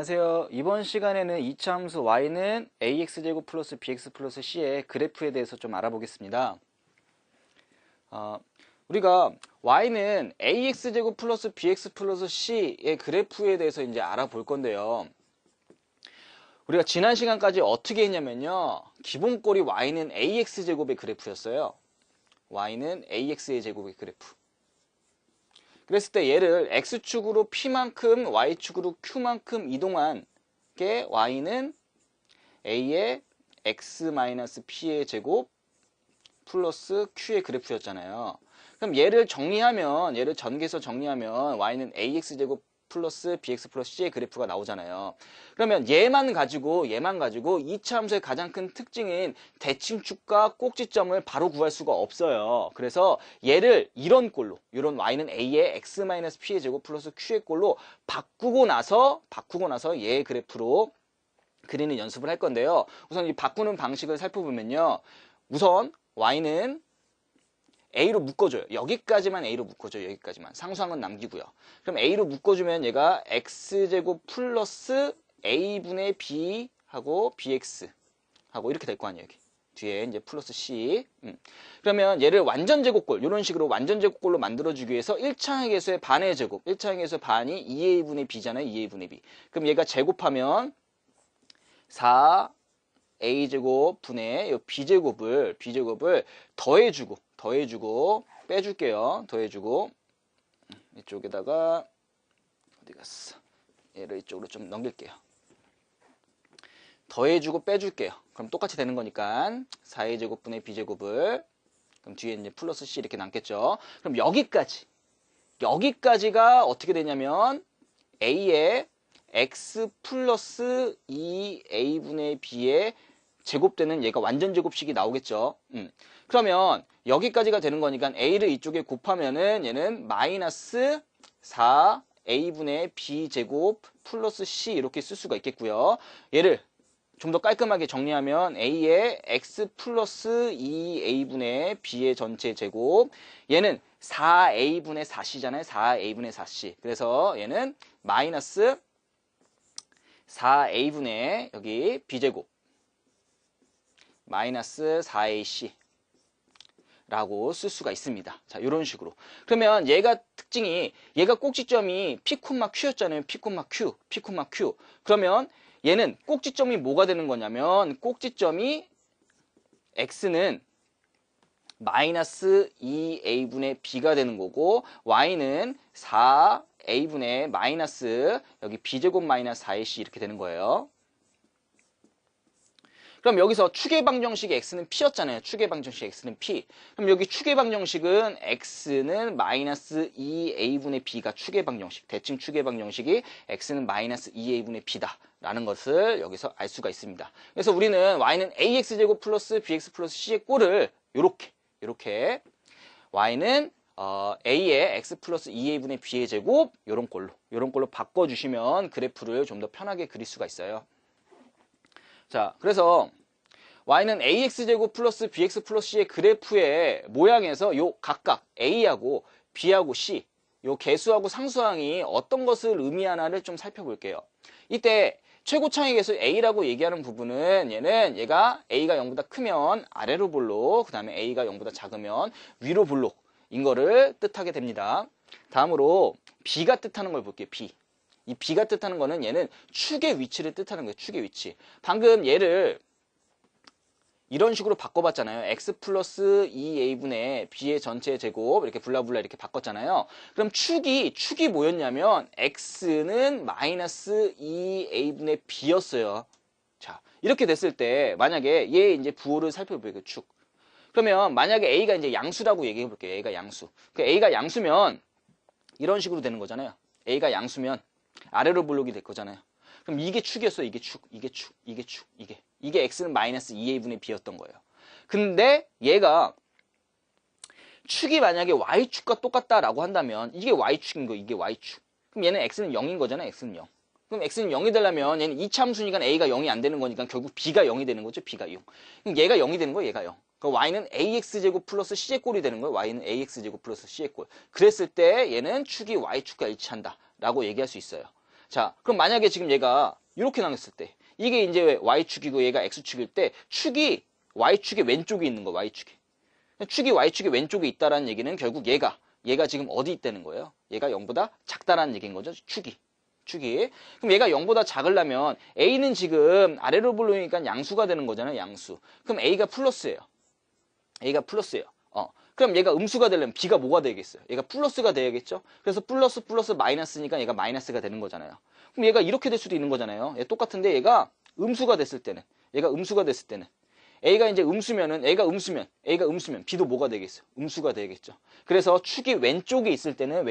안녕하세요. 이번 시간에는 이차 함수 y는 ax제곱 플러스 bx 플러스 c의 그래프에 대해서 좀 알아보겠습니다. 우리가 y는 ax제곱 플러스 bx 플러스 c의 그래프에 대해서 이제 알아볼 건데요. 우리가 지난 시간까지 어떻게 했냐면요. 기본꼴이 y는 ax제곱의 그래프였어요. y는 ax의 제곱의 그래프. 그랬을 때 얘를 x축으로 p만큼 y축으로 q만큼 이동한 게 y는 a의 x-p의 제곱 플러스 q의 그래프였잖아요. 그럼 얘를 정리하면, 얘를 전개해서 정리하면 y는 ax제곱 플러스 bx 플러스 c의 그래프가 나오잖아요. 그러면 얘만 가지고 2차 함수의 가장 큰 특징인 대칭축과 꼭지점을 바로 구할 수가 없어요. 그래서 얘를 이런 꼴로, 이런 y는 a의 x-p의 제곱 플러스 q의 꼴로 바꾸고 나서 얘의 그래프로 그리는 연습을 할 건데요. 우선 이 바꾸는 방식을 살펴보면요. 우선 y는 a로 묶어줘요. 여기까지만 a로 묶어줘요. 여기까지만. 상수한 건 남기고요. 그럼 a로 묶어주면 얘가 x제곱 플러스 a분의 b 하고 bx 하고 이렇게 될 거 아니에요. 여기. 뒤에 이제 플러스 c. 그러면 얘를 완전제곱꼴, 이런 식으로 완전제곱꼴로 만들어주기 위해서 1차항의 개수의 반의 제곱, 1차항의 개수의 반이 2a분의 b잖아요. 2a분의 b. 그럼 얘가 제곱하면 4a제곱 분의 b제곱을 더해주고 빼줄게요. 더해주고 이쪽에다가 어디 갔어? 얘를 이쪽으로 좀 넘길게요. 더해주고 빼줄게요. 그럼 똑같이 되는 거니까 4a제곱 분의 b제곱을 그럼 뒤에 이제 플러스 c 이렇게 남겠죠. 그럼 여기까지가 어떻게 되냐면 a의 x 플러스 2a분의 b의 제곱되는 얘가 완전 제곱식이 나오겠죠. 그러면 여기까지가 되는 거니까 a를 이쪽에 곱하면은 얘는 마이너스 4a분의 b제곱 플러스 c 이렇게 쓸 수가 있겠고요. 얘를 좀 더 깔끔하게 정리하면 a의 x 플러스 2a분의 b의 전체 제곱, 얘는 4a분의 4c잖아요. 4a분의 4c. 그래서 얘는 마이너스 4a분의 여기 b제곱 마이너스 4ac 라고 쓸 수가 있습니다. 자, 이런 식으로. 그러면 얘가 특징이, 얘가 꼭지점이 p, q였잖아요. p, q. 그러면 얘는 꼭지점이 뭐가 되는 거냐면, 꼭지점이 x는 마이너스 2a분의 b가 되는 거고, y는 4a분의 마이너스, 여기 b제곱 마이너스 4ac 이렇게 되는 거예요. 그럼 여기서 축의 방정식의 x는 p였잖아요. 축의 방정식 x는 p. 그럼 여기 축의 방정식은 x는 마이너스 2a분의 b가 축의 방정식, 대칭 축의 방정식이 x는 마이너스 2a분의 b다 라는 것을 여기서 알 수가 있습니다. 그래서 우리는 y는 ax제곱 플러스 bx 플러스 c의 꼴을 요렇게 y는 a의 x 플러스 2a분의 b의 제곱 요런 꼴로 바꿔주시면 그래프를 좀 더 편하게 그릴 수가 있어요. 자, 그래서 y는 ax제곱 플러스 bx 플러스 c의 그래프의 모양에서 요 각각 a하고 b하고 c, 요 개수하고 상수항이 어떤 것을 의미하나를 좀 살펴볼게요. 이때 최고차의 개수 a라고 얘기하는 부분은 얘가 a가 0보다 크면 아래로 볼록, 그 다음에 a가 0보다 작으면 위로 볼록인 거를 뜻하게 됩니다. 다음으로 b가 뜻하는 걸 볼게요. 이 b가 뜻하는 거는 얘는 축의 위치를 뜻하는 거예요. 축의 위치. 방금 얘를 이런 식으로 바꿔봤잖아요. x 플러스 2a분의 b의 전체 제곱 이렇게 블라블라 이렇게 바꿨잖아요. 그럼 축이 뭐였냐면 x는 마이너스 2a분의 b였어요. 자, 이렇게 됐을 때 만약에 얘 이제 부호를 살펴볼게요. 축. 그러면 만약에 a가 이제 양수라고 얘기해 볼게요. a가 양수. 그 a가 양수면 이런 식으로 되는 거잖아요. a가 양수면 아래로 볼록이 될 거잖아요. 그럼 이게 축이었어요. 이게 x는 마이너스 2a분의 b였던 거예요. 근데 얘가 축이 만약에 y축과 똑같다라고 한다면 이게 y축인 거예요. 이게 y축. 그럼 얘는 x는 0인 거잖아요. x는 0. 그럼 x는 0이 되려면 얘는 2차 함수니까 a가 0이 안 되는 거니까 결국 b가 0이 되는 거죠. b가 0. 그럼 얘가 0이 되는 거예요. 얘가 0. 그럼 y는 ax제곱 플러스 c의 꼴이 되는 거예요. y는 ax제곱 플러스 c의 꼴. 그랬을 때 얘는 축이 y축과 일치한다 라고 얘기할 수 있어요. 자, 그럼 만약에 지금 얘가 이렇게 나눴을 때 이게 이제 y축이고 얘가 x축일 때 축이 y축의 왼쪽에 있는 거 y축이. 축이 y축의 왼쪽에 있다라는 얘기는 결국 얘가 지금 어디 있다는 거예요? 얘가 0보다 작다라는 얘기인 거죠. 축이. 그럼 얘가 0보다 작으려면 a는 지금 아래로 불러오니까 양수가 되는 거잖아요. 양수. 그럼 a가 플러스예요. 그럼 얘가 음수가 되려면 b가 뭐가 되겠어요? 얘가 플러스가 돼야겠죠? 그래서 플러스 마이너스니까 얘가 마이너스가 되는 거잖아요. 그럼 얘가 이렇게 될 수도 있는 거잖아요. 얘 똑같은데 얘가 음수가 됐을 때는 A가 이제 A가 음수면 B도 뭐가 되겠어요? 음수가 되겠죠. 그래서 축이 왼쪽에 있을 때는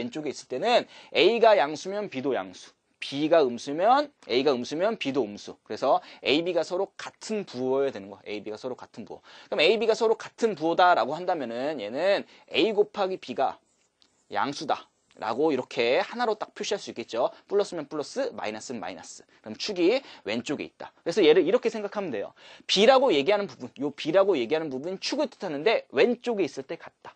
A가 양수면 B도 양수. B가 음수면 A가 음수면 B도 음수. 그래서 A, B가 서로 같은 부호여야 되는 거야. A, B가 서로 같은 부호. 그럼 A, B가 서로 같은 부호다라고 한다면은 얘는 A 곱하기 B가 양수다. 라고 이렇게 하나로 딱 표시할 수 있겠죠. 플러스면 플러스, 마이너스는 마이너스. 그럼 축이 왼쪽에 있다. 그래서 얘를 이렇게 생각하면 돼요. B라고 얘기하는 부분, 축을 뜻하는데 왼쪽에 있을 때 같다.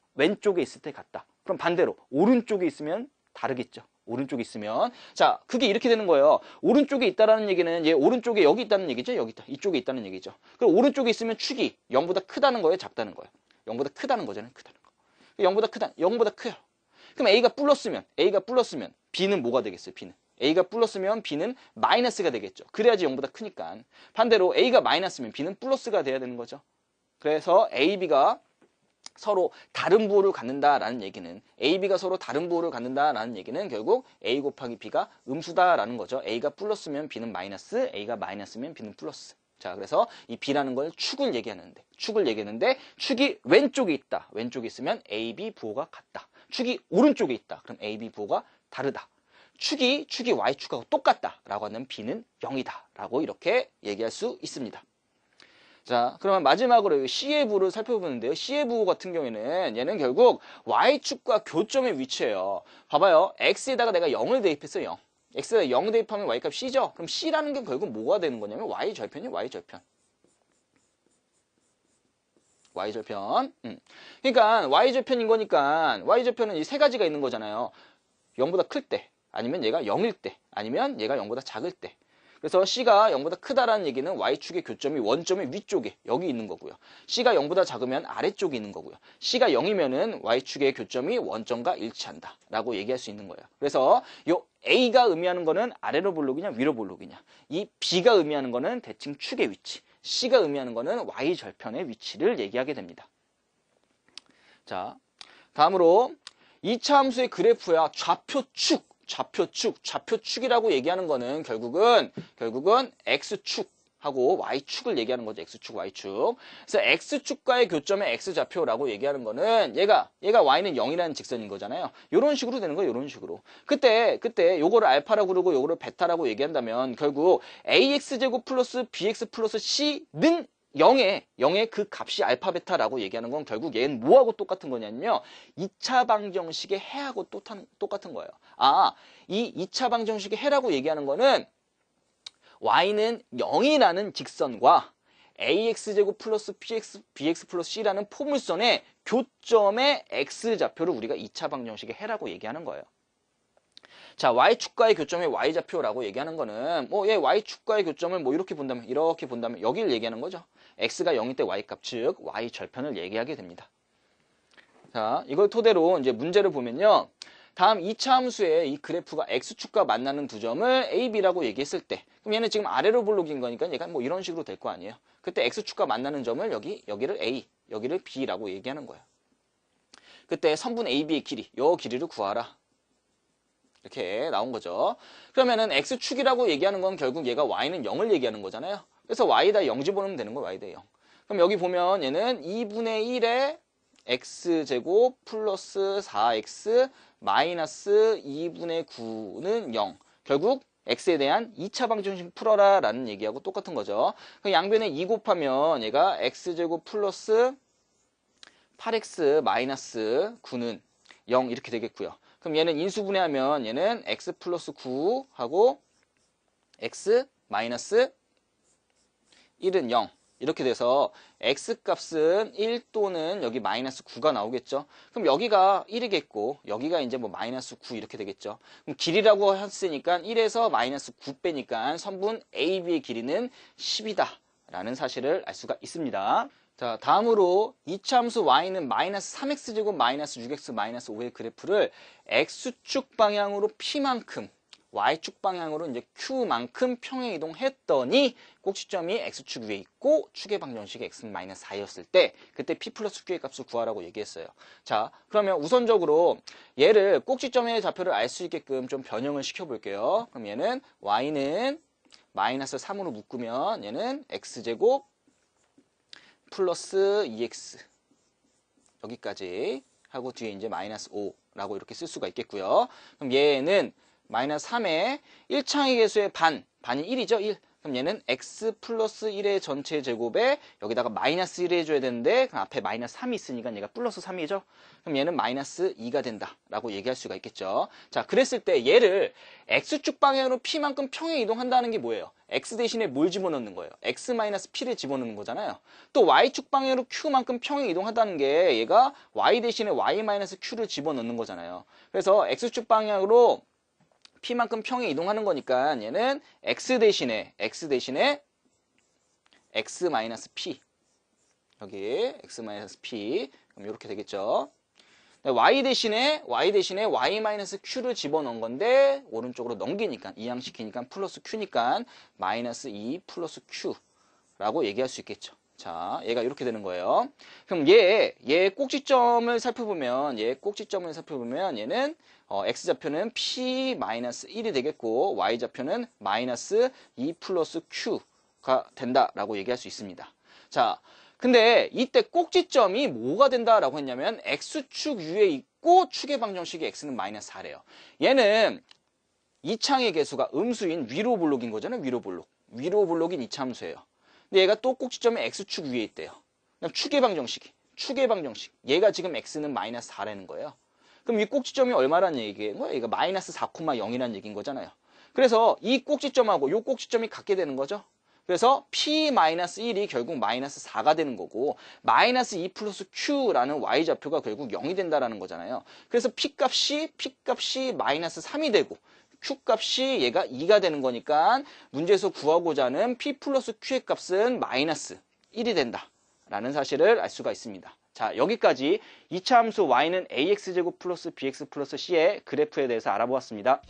그럼 반대로 오른쪽에 있으면 다르겠죠. 오른쪽에 있으면. 자, 그게 이렇게 되는 거예요. 오른쪽에 있다라는 얘기는 얘 오른쪽에 여기 있다는 얘기죠. 여기 있다. 이쪽에 있다는 얘기죠. 그럼 오른쪽에 있으면 축이 0보다 크다는 거예요? 작다는 거예요? 0보다 크다는 거잖아요. 0보다 커요. 그럼 A가 플러스면 B는 뭐가 되겠어요? A가 플러스면 B는 마이너스가 되겠죠. 그래야지 0보다 크니까. 반대로 A가 마이너스면 B는 플러스가 돼야 되는 거죠. 그래서 A, B가 서로 다른 부호를 갖는다라는 얘기는 결국 A 곱하기 B가 음수다라는 거죠. A가 플러스면 B는 마이너스, A가 마이너스면 B는 플러스. 자, 그래서 이 B라는 걸 축을 얘기하는데 축이 왼쪽에 있다. 왼쪽에 있으면 A, B 부호가 같다. 축이 오른쪽에 있다. 그럼 A, B 부호가 다르다. 축이 Y축하고 똑같다라고 하면 B는 0이다. 라고 이렇게 얘기할 수 있습니다. 자, 그러면 마지막으로 C의 부호를 살펴보는데요. C의 부호 같은 경우에는 얘는 결국 Y축과 교점에 위치해요. 봐봐요. X에다가 내가 0을 대입했어요. 0. X에다 0 대입하면 Y값 C죠? 그럼 C라는 게 결국 뭐가 되는 거냐면 Y절편이에요. Y절편. 그러니까 Y절편인 거니까 Y절편은 이 세 가지가 있는 거잖아요. 0보다 클 때, 아니면 얘가 0일 때, 아니면 얘가 0보다 작을 때. 그래서 C가 0보다 크다라는 얘기는 Y축의 교점이 원점의 위쪽에 여기 있는 거고요. C가 0보다 작으면 아래쪽에 있는 거고요. C가 0이면은 Y축의 교점이 원점과 일치한다 라고 얘기할 수 있는 거예요. 그래서 요 A가 의미하는 거는 아래로 볼록이냐 위로 볼록이냐, 이 B가 의미하는 거는 대칭 축의 위치, C가 의미하는 거는 Y절편의 위치를 얘기하게 됩니다. 자, 다음으로 2차 함수의 그래프야 좌표축이라고 얘기하는 거는 결국은 X축하고 Y축을 얘기하는 거죠. X축, Y축. 그래서 X축과의 교점의 X좌표라고 얘기하는 거는 얘가 Y는 0이라는 직선인 거잖아요. 요런 식으로 되는 거예요. 요런 식으로. 그때 요거를 알파라고 그러고 요거를 베타라고 얘기한다면 결국 AX제곱 플러스 BX 플러스 C는 0의 그 값이 알파 베타라고 얘기하는 건 결국 얘는 뭐하고 똑같은 거냐면요. 2차 방정식의 해하고 똑같은 거예요. 이 2차 방정식의 해라고 얘기하는 거는 y는 0이라는 직선과 ax제곱 플러스 bx 플러스 c라는 포물선의 교점의 x좌표를 우리가 2차 방정식의 해라고 얘기하는 거예요. 자, y축과의 교점의 y좌표라고 얘기하는 거는 얘 y축과의 교점을 이렇게 본다면 여기를 얘기하는 거죠. x가 0일 때 y값, 즉 y절편을 얘기하게 됩니다. 자, 이걸 토대로 이제 문제를 보면요. 다음 2차 함수의 이 그래프가 x축과 만나는 두 점을 a, b라고 얘기했을 때, 그럼 얘는 지금 아래로 볼록인 거니까 얘가 이런 식으로 될 거 아니에요. 그때 x축과 만나는 점을 여기를 a, 여기를 b라고 얘기하는 거예요. 그때 선분 a, b의 길이, 요 길이를 구하라. 이렇게 나온 거죠. 그러면은 x축이라고 얘기하는 건 결국 얘가 y는 0을 얘기하는 거잖아요. 그래서 y에다 0 집어넣으면 되는 거예요. y에다 0. 그럼 여기 보면 얘는 2분의 1의 x제곱 플러스 4x 마이너스 2분의 9는 0. 결국 x에 대한 2차 방정식 풀어라 라는 얘기하고 똑같은 거죠. 그 양변에 2 곱하면 얘가 x제곱 플러스 8x 마이너스 9는 0 이렇게 되겠고요. 그럼 얘는 인수분해하면 얘는 x 플러스 9하고 x 마이너스 1은 0. 이렇게 돼서 x값은 1 또는 여기 마이너스 9가 나오겠죠. 그럼 여기가 1이겠고 여기가 이제 뭐 마이너스 9 이렇게 되겠죠. 그럼 길이라고 했으니까 1에서 마이너스 9 빼니까 선분 AB의 길이는 10이다 라는 사실을 알 수가 있습니다. 자, 다음으로 이차함수 y는 마이너스 3x제곱 마이너스 6x 마이너스 5의 그래프를 x축 방향으로 p만큼 y축 방향으로 이제 q만큼 평행 이동했더니 꼭지점이 x축 위에 있고 축의 방정식이 x는 마이너스 4였을 때 그때 p 플러스 q의 값을 구하라고 얘기했어요. 자, 그러면 우선적으로 얘를 꼭지점의 좌표를 알 수 있게끔 좀 변형을 시켜볼게요. 그럼 얘는 y는 마이너스 3으로 묶으면 얘는 x제곱 플러스 2x 여기까지 하고 뒤에 이제 마이너스 5라고 이렇게 쓸 수가 있겠고요. 그럼 얘는 마이너스 3의 1창의 개수의 반이 1이죠. 1. 그럼 얘는 x 플러스 1의 전체 제곱에 여기다가 마이너스 1 해줘야 되는데 그 앞에 마이너스 3이 있으니까 얘가 플러스 3이죠. 그럼 얘는 마이너스 2가 된다라고 얘기할 수가 있겠죠. 자, 그랬을 때 얘를 x축 방향으로 p만큼 평행 이동한다는 게 뭐예요? x 대신에 뭘 집어넣는 거예요? x 마이너스 p를 집어넣는 거잖아요. 또 y축 방향으로 q만큼 평행 이동한다는 게 얘가 y 대신에 y 마이너스 q를 집어넣는 거잖아요. 그래서 x축 방향으로 p만큼 평행 이동하는 거니까 얘는 x 대신에 x 마이너스 p 여기 x 마이너스 p 그럼 이렇게 되겠죠. y 대신에 y 마이너스 q를 집어넣은 건데 오른쪽으로 넘기니까 이항시키니까 플러스 q니까 마이너스 2 플러스 q라고 얘기할 수 있겠죠. 자, 얘가 이렇게 되는 거예요. 그럼 얘 꼭지점을 살펴보면 얘는 x좌표는 p-1이 되겠고 y좌표는 마이너스 2 플러스 q가 된다라고 얘기할 수 있습니다. 자, 근데 이때 꼭지점이 뭐가 된다라고 했냐면 x축 위에 있고 축의 방정식이 x는 마이너스 4래요. 얘는 이창의 개수가 음수인 위로 볼록인 거잖아요. 위로 볼록인 이차함수예요. 근데 얘가 또 꼭지점이 x축 위에 있대요. 그럼 축의 방정식. 얘가 지금 x는 마이너스 4라는 거예요. 그럼 이 꼭지점이 얼마라는 얘기인 거예요? 얘가 마이너스 4,0이라는 얘기인 거잖아요. 그래서 이 꼭지점하고 이 꼭지점이 같게 되는 거죠. 그래서 p-1이 결국 마이너스 4가 되는 거고 마이너스 2 플러스 q라는 y좌표가 결국 0이 된다라는 거잖아요. 그래서 p값이 마이너스 3이 되고 q값이 얘가 2가 되는 거니까 문제에서 구하고자 하는 p 플러스 q의 값은 마이너스 1이 된다라는 사실을 알 수가 있습니다. 자, 여기까지 2차 함수 y는 ax제곱 플러스 bx 플러스 c의 그래프에 대해서 알아보았습니다.